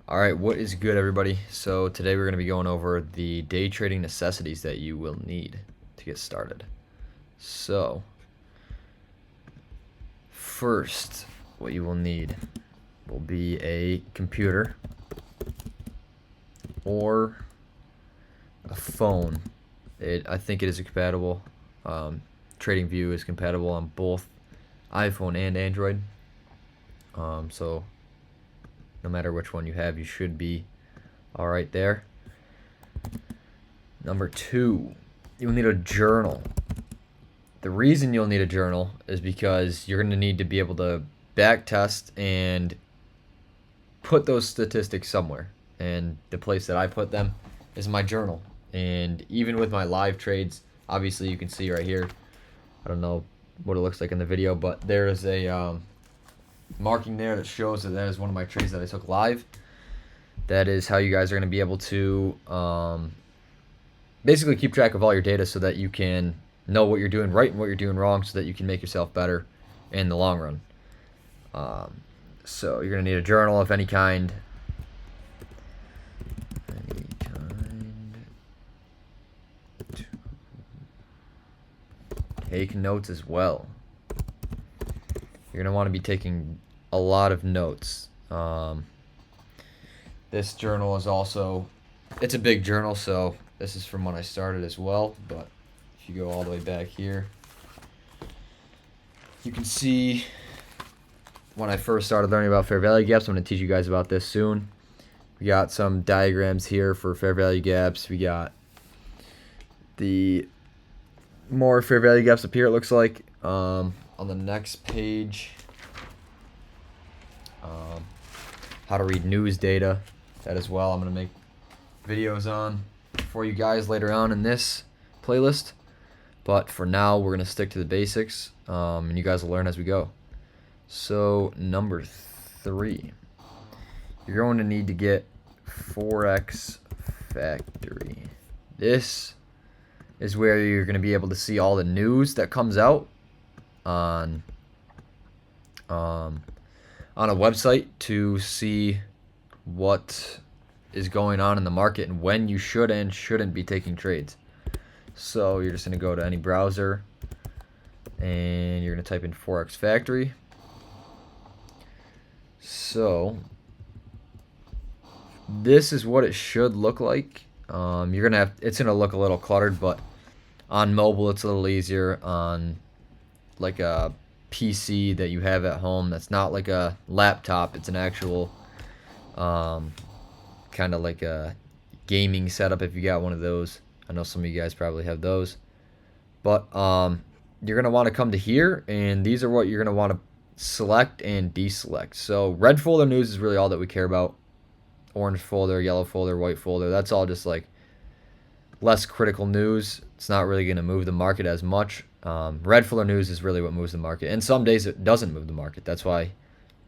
Alright, what is good, everybody? So today we're going to be going over the day trading necessities that you will need to get started. So, first, what you will need will be a computer or a phone. I think it is compatible. TradingView is compatible on both iPhone and Android. So no matter which one you have, you should be alright there. Number 2, you'll need a journal. The reason you'll need a journal is because you're going to need to be able to back test and put those statistics somewhere. And the place that I put them is my journal. And even with my live trades, obviously you can see right here, I don't know what it looks like in the video, but there is a marking there that shows that is one of my trades that I took live. That is how you guys are going to be able to basically keep track of all your data so that you can know what you're doing right and what you're doing wrong so that you can make yourself better in the long run. So you're going to need a journal of any kind. Take notes as well. You're going to want to be taking a lot of notes. This journal is also, it's a big journal, so this is from when I started as well, but if you go all the way back here, you can see when I first started learning about fair value gaps. I'm going to teach you guys about this soon. We got some diagrams here for fair value gaps. We got the more fair value gaps up here, it looks like. On the next page, how to read news data, that as well I'm going to make videos on for you guys later on in this playlist. But for now, we're going to stick to the basics, and you guys will learn as we go. So, number 3. You're going to need to get Forex Factory. This is where you're going to be able to see all the news that comes out on a website to see what is going on in the market and when you should and shouldn't be taking trades. So you're just going to go to any browser and you're going to type in Forex Factory. So this is what it should look like. You're gonna have, it's gonna look a little cluttered, but on mobile it's a little easier. On like a PC that you have at home, that's not like a laptop, it's an actual kind of like a gaming setup if you got one of those. I know some of you guys probably have those, but you're gonna want to come to here, and these are what you're gonna want to select and deselect. So red folder news is really all that we care about. Orange folder, yellow folder, white folder, that's all just like less critical news. It's not really going to move the market as much. Red folder news is really what moves the market, and some days it doesn't move the market. That's why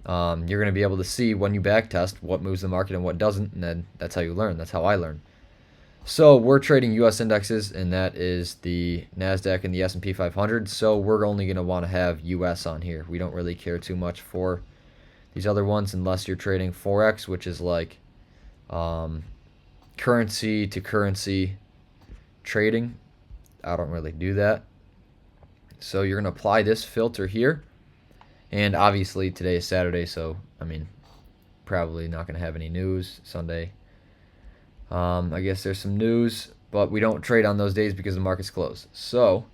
you're going to be able to see when you back test what moves the market and what doesn't, and then that's how you learn. That's how I learn. So we're trading U.S. indexes, and that is the NASDAQ and the S&P 500. So we're only going to want to have U.S. on here. We don't really care too much for these other ones unless you're trading Forex, which is like currency to currency trading. I don't really do that. So you're going to apply this filter here. And obviously today is Saturday, so I mean, probably not going to have any news. Sunday, I guess there's some news, but we don't trade on those days because the market's closed. So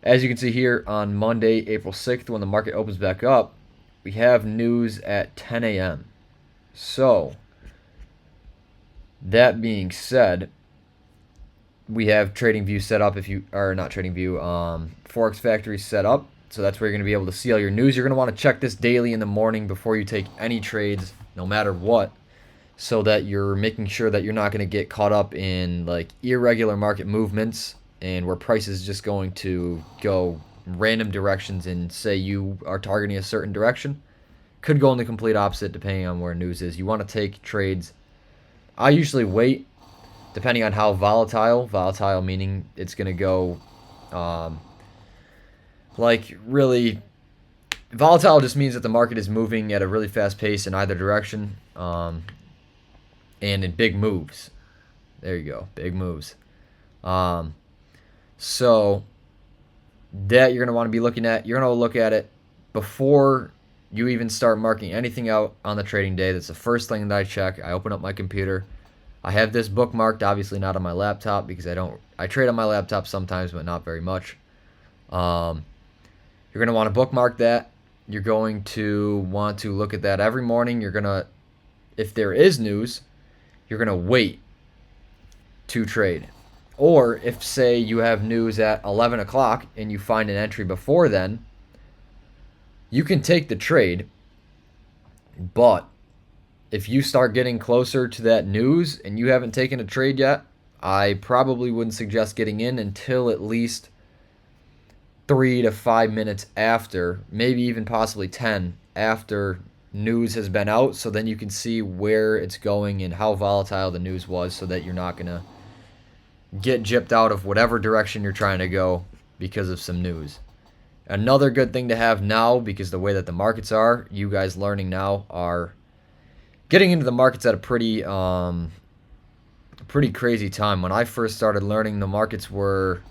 as you can see here, on Monday, April 6th, when the market opens back up, we have news at 10 a.m. So that being said, we have TradingView set up. If you are not TradingView, Forex Factory set up. So that's where you're going to be able to see all your news. You're going to want to check this daily in the morning before you take any trades, no matter what, so that you're making sure that you're not going to get caught up in like irregular market movements and where price is just going to go random directions, and say you are targeting a certain direction, could go in the complete opposite depending on where news is. You want to take trades. I usually wait depending on how volatile meaning it's going to go like really volatile just means that the market is moving at a really fast pace in either direction. and in big moves. There you go, big moves. Um, so that you're going to want to be looking at. You're going to look at it before you even start marking anything out on the trading day. That's the first thing that I check. I open up my computer. I have this bookmarked, obviously not on my laptop because I trade on my laptop sometimes, but not very much. Um, you're going to want to bookmark that. You're going to want to look at that every morning. You're going to, if there is news, you're going to wait to trade. Or if, say, you have news at 11 o'clock and you find an entry before then, you can take the trade. But if you start getting closer to that news and you haven't taken a trade yet, I probably wouldn't suggest getting in until at least 3 to 5 minutes after, maybe even possibly 10 after news has been out, so then you can see where it's going and how volatile the news was, so that you're not going to get gypped out of whatever direction you're trying to go because of some news. Another good thing to have now, because the way that the markets are, you guys learning now are getting into the markets at a pretty crazy time. When I first started learning, the markets were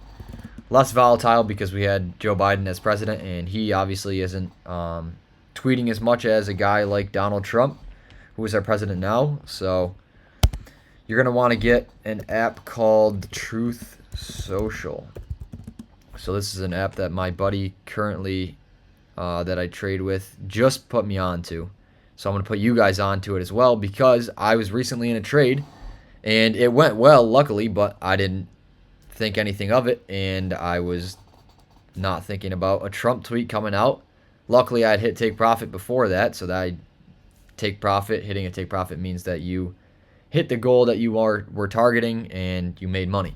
less volatile because we had Joe Biden as president, and he obviously isn't tweeting as much as a guy like Donald Trump, who is our president now. So you're going to want to get an app called Truth Social. So this is an app that my buddy currently that I trade with just put me onto. So I'm going to put you guys onto it as well, because I was recently in a trade and it went well, luckily, but I didn't think anything of it, and I was not thinking about a Trump tweet coming out. Luckily, I'd hit take profit before that, so that I take profit. Hitting a take profit means that you hit the goal that you were targeting and you made money.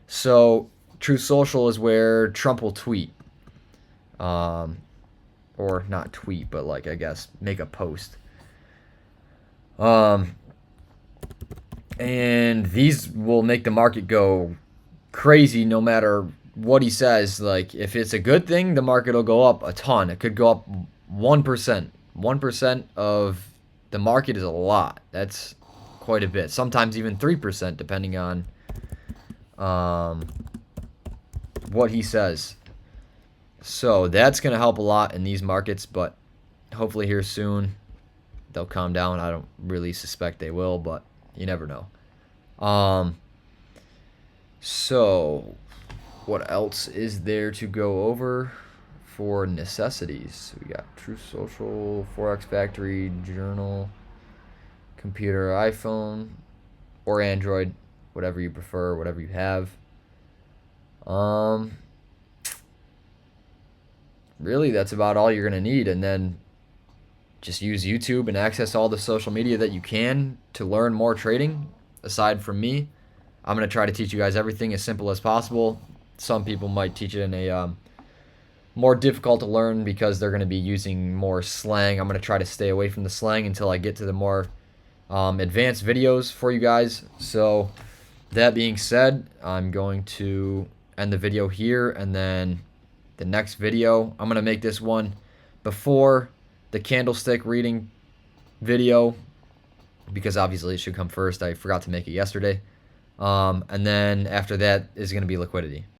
So Truth Social is where Trump will tweet, or not tweet, but like, I guess, make a post. And these will make the market go crazy no matter what he says. Like, if it's a good thing, the market will go up a ton. It could go up 1%. 1% of the market is a lot. That's quite a bit. Sometimes even 3%, depending on what he says. So that's going to help a lot in these markets, but hopefully here soon they'll calm down. I don't really suspect they will, but you never know. So what else is there to go over for necessities? We got Truth Social, Forex Factory, Journal, computer, iPhone, or Android, whatever you prefer, whatever you have. Really, that's about all you're going to need. And then just use YouTube and access all the social media that you can to learn more trading. Aside from me, I'm going to try to teach you guys everything as simple as possible. Some people might teach it in a more difficult to learn because they're going to be using more slang. I'm going to try to stay away from the slang until I get to the more advanced videos for you guys. So that being said, I'm going to end the video here, and then the next video, I'm going to make this one before the candlestick reading video, because obviously it should come first. I forgot to make it yesterday. And then after that is going to be liquidity.